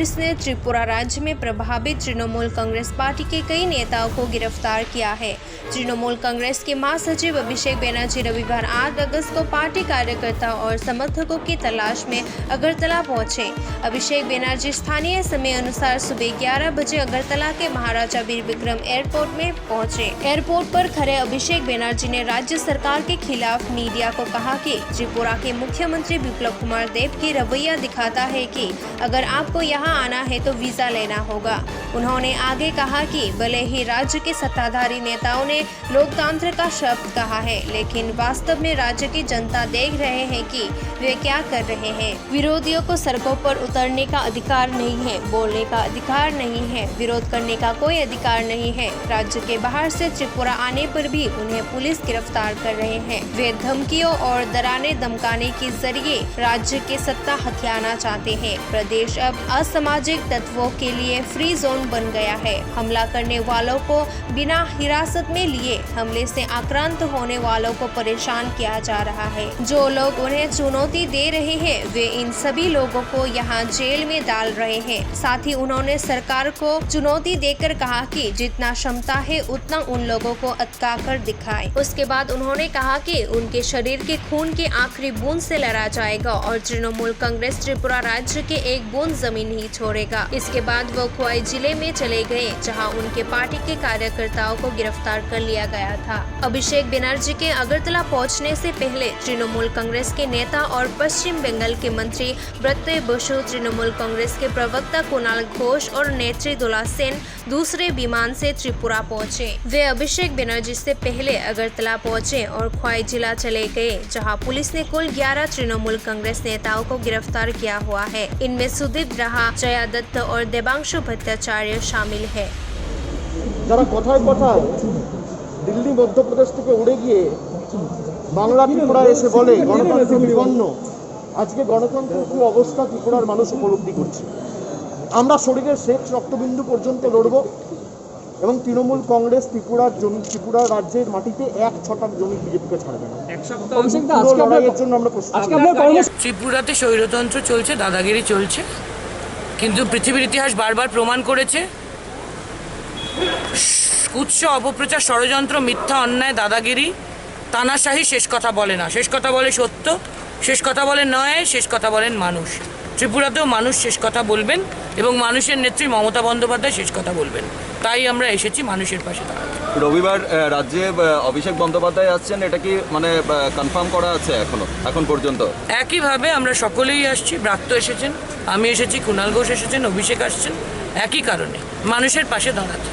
Police ने त्रिपुरा राज्य में प्रभावित तृणमूल कांग्रेस पार्टी के कई नेताओं को गिरफ्तार किया है। तृणमूल कांग्रेस के महासचिव अभिषेक बनर्जी रविवार 8 अगस्त को पार्टी कार्यकर्ताओं और समर्थकों की तलाश में अगरतला पहुंचे। अभिषेक बनर्जी स्थानीय समय अनुसार सुबह 11 बजे अगरतला के महाराजा वीर विक्रम एयरपोर्ट में पहुंचे। एयरपोर्ट पर खड़े अभिषेक बनर्जी ने राज्य सरकार के खिलाफ मीडिया को कहा कि त्रिपुरा के मुख्यमंत्री बिप्लब कुमार देब की रवैया दिखाता है कि अगर आपको यहाँ आना है तो वीजा लेना होगा। उन्होंने आगे कहा कि भले ही राज्य के सत्ताधारी नेताओं ने लोकतंत्र का शब्द कहा है, लेकिन वास्तव में राज्य की जनता देख रहे हैं कि वे क्या कर रहे हैं। विरोधियों को सड़कों पर उतरने का अधिकार नहीं है, बोलने का अधिकार नहीं है, विरोध करने का कोई अधिकार नहीं है। राज्य के बाहर से त्रिपुरा आने पर भी उन्हें पुलिस गिरफ्तार कर रहे हैं। वे धमकियों और डराने धमकाने के जरिए राज्य के सत्ता हथियाना चाहते हैं। प्रदेश अब असामाजिक तत्वों के लिए फ्री जोन बन गया है। हमला करने वालों को बिना हिरासत में लिए हमले से आक्रांत होने वालों को परेशान किया जा रहा है। जो लोग उन्हें चुनौती दे रहे हैं वे इन सभी लोगों को यहाँ जेल में डाल रहे हैं। साथ ही उन्होंने सरकार को चुनौती देकर कहा कि जितना क्षमता है उतना उन लोगों को अटका कर दिखाए। उसके बाद उन्होंने कहा कि उनके शरीर के खून की आखिरी बूंद से लड़ा जाएगा और तृणमूल कांग्रेस त्रिपुरा राज्य के एक बूंद जमीन ही छोड़ेगा। इसके बाद वो खोई जिले में चले गए, जहां उनके पार्टी के कार्यकर्ताओं को गिरफ्तार कर लिया गया था। अभिषेक बनर्जी के अगरतला पहुंचने से पहले तृणमूल कांग्रेस के नेता और पश्चिम बंगाल के मंत्री ब्रत बसु, तृणमूल कांग्रेस के प्रवक्ता कुणाल घोष और नेत्री दुला सेन दूसरे विमान से त्रिपुरा पहुंचे। वे अभिषेक बनर्जी से पहले अगरतला पहुंचे और खोई जिला चले गए, जहां पुलिस ने कुल 11 तृणमूल कांग्रेस नेताओं को गिरफ्तार किया हुआ है। इनमें सुदीप राहा, जया दत्त और देवांशु भट्टाचार्य शामिल है। যারা কথায় কথায় দিল্লি মধ্যপ্রদেশ থেকে উড়ে গিয়ে বাংলা ত্রিপুরায় এসে বলে গণতন্ত্র বিপন্ন, আজকে গণতন্ত্রের কি অবস্থা ত্রিপুরার মানুষ উপলব্ধি করছে। আমরা শরীরের শেষ রক্তবিন্দু পর্যন্ত লড়ব এবং তৃণমূল কংগ্রেস ত্রিপুরা রাজ্যের মাটিতে এক ছটাক জমি বিজেপিকে ছাড়বে না। লড়াইয়ের জন্য আমরা প্রস্তুত। ত্রিপুরাতে স্বৈরতন্ত্র চলছে, দাদাগিরি চলছে, কিন্তু পৃথিবীর ইতিহাস বারবার প্রমাণ করেছে কুৎস অপপ্রচার, ষড়যন্ত্র, মিথ্যা, অন্যায়, দাদাগিরি, তানাশাহি শেষ কথা বলে না। শেষ কথা বলে সত্য, শেষ কথা বলে নয়, শেষ কথা বলেন মানুষ। ত্রিপুরাতেও মানুষ শেষ কথা বলবেন এবং মানুষের নেত্রী মমতা বন্দ্যোপাধ্যায় শেষ কথা বলবেন। তাই আমরা এসেছি মানুষের পাশে দাঁড়াতে। রবিবার রাজ্যে অভিষেক বন্দ্যোপাধ্যায় আসছেন, এটা কি মানে কনফার্ম করা আছে এখন পর্যন্ত? একইভাবে আমরা সকলেই আসছি। ব্রাত্য এসেছেন, আমি এসেছি, কুণাল ঘোষ এসেছেন, অভিষেক আসছেন, একই কারণে মানুষের পাশে দাঁড়াতে।